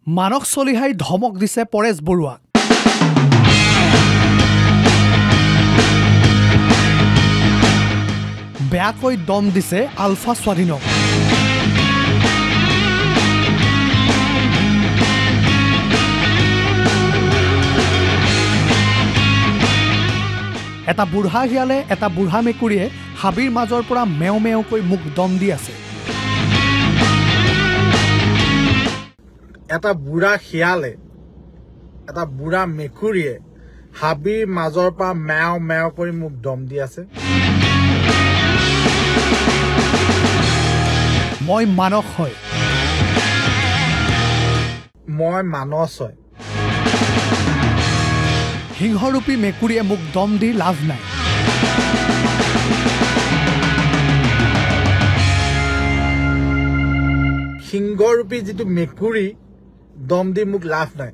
মানস চলিহাই ধমক দিছে পৰেশ বৰুৱাক। বেয়াকৈ দম দিছে আলফা স্বাধীনক। এটা বুঢ়া শিয়ালে এটা বুঢ়া মেকুৰীয়ে হাবিৰ মাজৰ পৰা মেও মেওকৈ মুখ দম দি আছে। এটা বুঢ়া শিয়ালে এটা বুঢ়া মেকুৰীয়ে হাবিৰ মাজৰ পৰা মেও মেও কৰি মুখ দম দি আছে। মই মানস হয়, মই মানস হয়। সিংহৰূপী মেকুৰীয়ে মোক দম দি লাভ নাই। সিংহৰূপী যিটো মেকুৰী দম দি মোক লাভ নাই।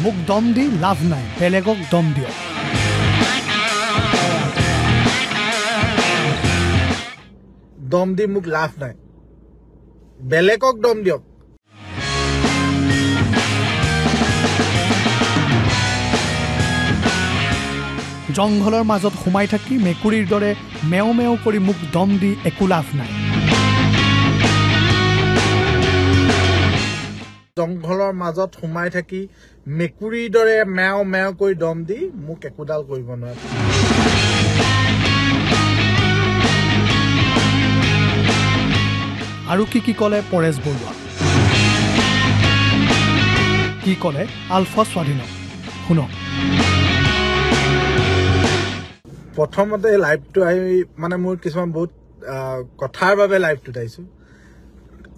মোক দম দি লাভ নাই, বেলেগক দম দিয়ক। দম দি মোক লাভ নাই, বেলেগক দম দিয়ক। জংঘলৰ মাজত সোমাই থাকি মেকুৰীৰ দৰে মেও মেও কৰি মোক দম দি একো লাভ নাই। জংঘলৰ মাজত সোমাই থাকি মেকুৰীৰ দৰে মেও মেও কৰি দম দি মোক একোডাল কৰিব নোৱাৰে। আৰু কি ক'লে পৰেশ বৰুৱা, কি ক'লে আলফা স্বাধীনক, শুনক। প্ৰথমতে লাইভটো আহি মানে মোৰ কিছুমান বহুত কথাৰ বাবে লাইভটোত আহিছোঁ।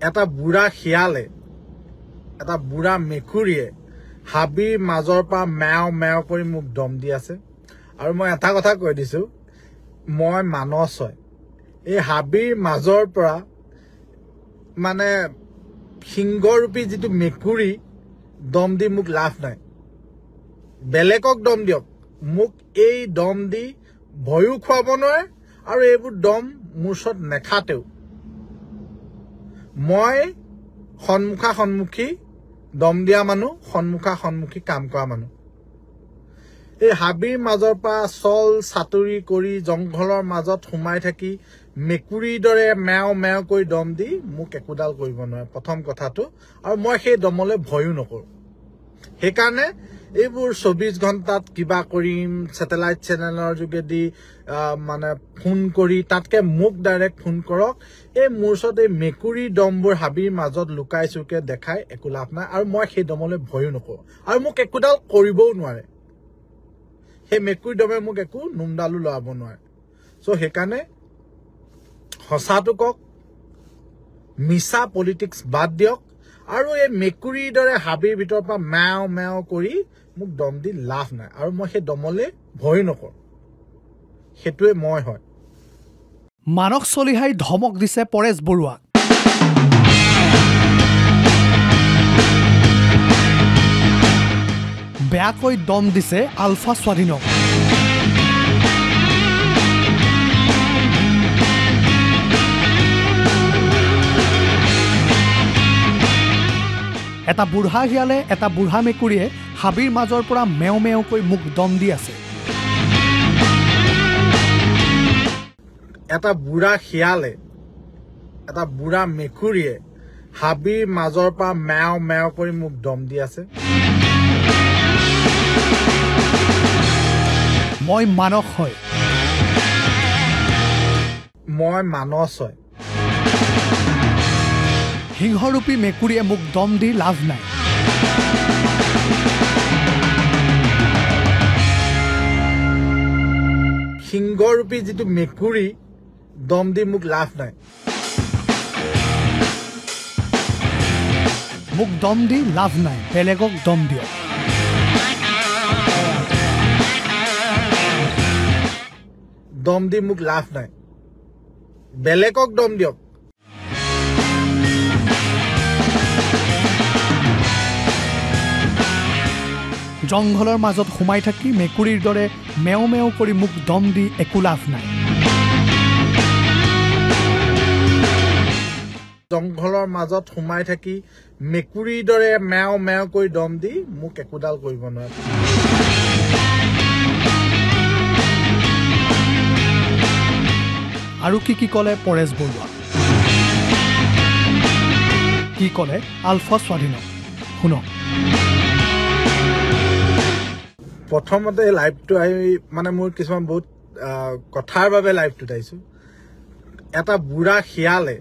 এটা বুঢ়া শিয়ালে এটা বুঢ়া মেকুৰীয়ে হাবিৰ মাজৰ পৰা মেও মেও কৰি মোক দম দি আছে। আৰু মই এটা কথা কৈ দিছোঁ, মই মানস হয়। এই হাবিৰ মাজৰ পৰা মানে সিংহৰূপী যিটো মেকুৰী দম দি মোক লাভ নাই, বেলেগক দম দিয়ক। মোক এই দম দি ভয়ো খুৱাব নোৱাৰে আৰু এইবোৰ দম মোৰ ওচৰত নেখাতেও। মই সন্মুখা সন্মুখী দম দিয়া মানুহ, সন্মুখা সন্মুখী কাম কৰা মানুহ। এই হাবিৰ মাজৰ পৰা চল চাতুৰি কৰি জংঘলৰ মাজত সোমাই থাকি মেকুৰীৰ দৰে মেও মেও কৰি দম দি মোক একোডাল কৰিব নোৱাৰে, প্ৰথম কথাটো। আৰু মই সেই দমলৈ ভয়ো নকৰোঁ। সেইকাৰণে এইবোৰ 24 ঘণ্টাত কিবা কৰিম, ছেটেলাইট চেনেলৰ যোগেদি মানে ফোন কৰি, তাতকে মোক ডাইৰেক্ট ফোন কৰক। এই মোৰ ওচৰত এই মেকুৰীৰ দমবোৰ হাবিৰ মাজত লুকাই চুকে দেখাই একো লাভ নাই। আৰু মই সেই দমলৈ ভয়ো নকৰোঁ, আৰু মোক একোডাল কৰিবও নোৱাৰে। সেই মেকুৰী দমে মোক একো নোমডালো লৰাব নোৱাৰে। চ' সেইকাৰণে সঁচাটো কওক, মিছা পলিটিক্স বাদ দিয়ক, আৰু এই মেকুৰীৰ দৰে হাবিৰ ভিতৰৰ পৰা মেও মেও কৰি মোক দম দি লাভ নাই। আৰু মই সেই দমলৈ ভয় নকৰোঁ, সেইটোৱে মই হয়। মানস চলিহাই ধমক দিছে পৰেশ বৰুৱাক। বেয়াকৈ দম দিছে আলফা স্বাধীনক। এটা বুঢ়া শিয়ালে এটা বুঢ়া মেকুৰীয়ে হাবিৰ মাজৰ পৰা মেও মেওকৈ মুখ দম দি আছে। এটা বুঢ়া শিয়ালে এটা বুঢ়া মেকুৰীয়ে হাবিৰ মাজৰ পৰা মেও মেও কৰি মোক দম দি আছে। মই মানস হয়, মই মানস হয়। সিংহৰূপী মেকুৰীয়ে মোক দম দি লাভ নাই। সিংহৰূপী যিটো মেকুৰী দম দি মোক লাভ নাই। মোক দম দি লাভ নাই, বেলেগক দম দিয়ক। দম দি মোক লাভ নাই, বেলেগক দম দিয়ক। জংঘলৰ মাজত সোমাই থাকি মেকুৰীৰ দৰে মেও মেও কৰি মোক দম দি একো লাভ নাই। জংঘলৰ মাজত সোমাই থাকি মেকুৰীৰ দৰে মেও মেও কৰি দম দি মোক একোডাল কৰিব নোৱাৰে আৰু কি ক'লে পৰেশ বৰুৱা কি ক'লে আলফা স্বাধীন শুনক প্ৰথমতে লাইভটো আহি মানে মোৰ কিছুমান বহুত কথাৰ বাবে লাইভটোত আহিছো এটা বুঢ়া শিয়ালে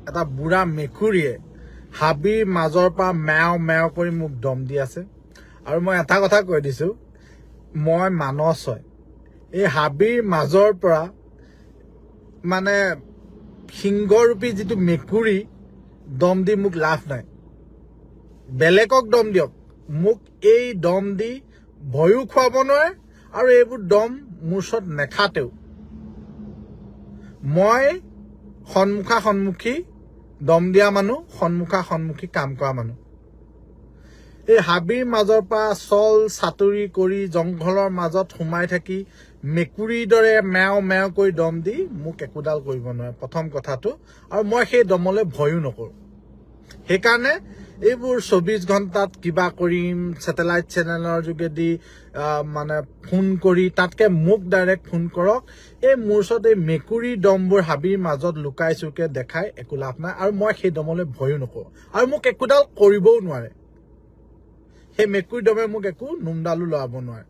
এটা বুঢ়া মেকুৰীয়ে হাবিৰ মাজৰ পৰা মেও মেও কৰি মোক দম দি আছে আৰু মই এটা কথা কৈ দিছো মই মানস হয় এই হাবিৰ মাজৰ পৰা মানে সিংহৰূপী যিটো মেকুৰী দম দি মোক লাভ নাই বেলেগক দম দিয়ক মোক এই দম দি ভয়ো খুৱাব নোৱাৰে আৰু এইবোৰ দম মোৰ ওচৰত নেখাতেও মই সন্মুখী দম দিয়া মানুহ সন্মুখী কাম কৰা মানুহ এই হাবিৰ মাজৰ পৰা চল চাতুৰি কৰি জংঘলৰ মাজত সোমাই থাকি মেকুৰীৰ দৰে মেও মেও কৰি দম দি মোক একোডাল কৰিব নোৱাৰে প্ৰথম কথাটো আৰু মই সেই দমলৈ ভয়ো নকৰোঁ সেইকাৰণে এইবোৰ 24 ঘণ্টাত কিবা কৰিম স্যাটেলাইট চেনেলৰ যোগেদি মানে ফোন কৰি তাতকে মোক ডাইৰেক্ট ফোন কৰক এই মোৰ ওচৰত এই মেকুৰীৰ দমবোৰ হাবিৰ মাজত লুকাই চুকে দেখাই একো লাভ নাই আৰু মই সেই দমলৈ ভয়ো নকৰোঁ আৰু মোক একোডাল কৰিবও নোৱাৰে সেই মেকুৰী দমে মোক একো নুমডালো লগাব নোৱাৰে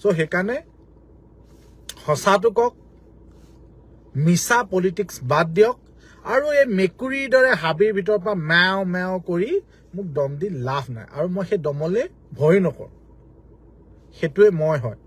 চ' সেইকাৰণে সঁচাটো কওক মিছা পলিটিক্স বাদ দিয়ক আৰু এই মেকুৰীৰ দৰে হাবিৰ ভিতৰৰ পৰা মেও মেও কৰি মোক দম দি লাভ নাই আৰু মই সেই দমলৈ ভয় নকৰোঁ সেইটোৱে মই হয়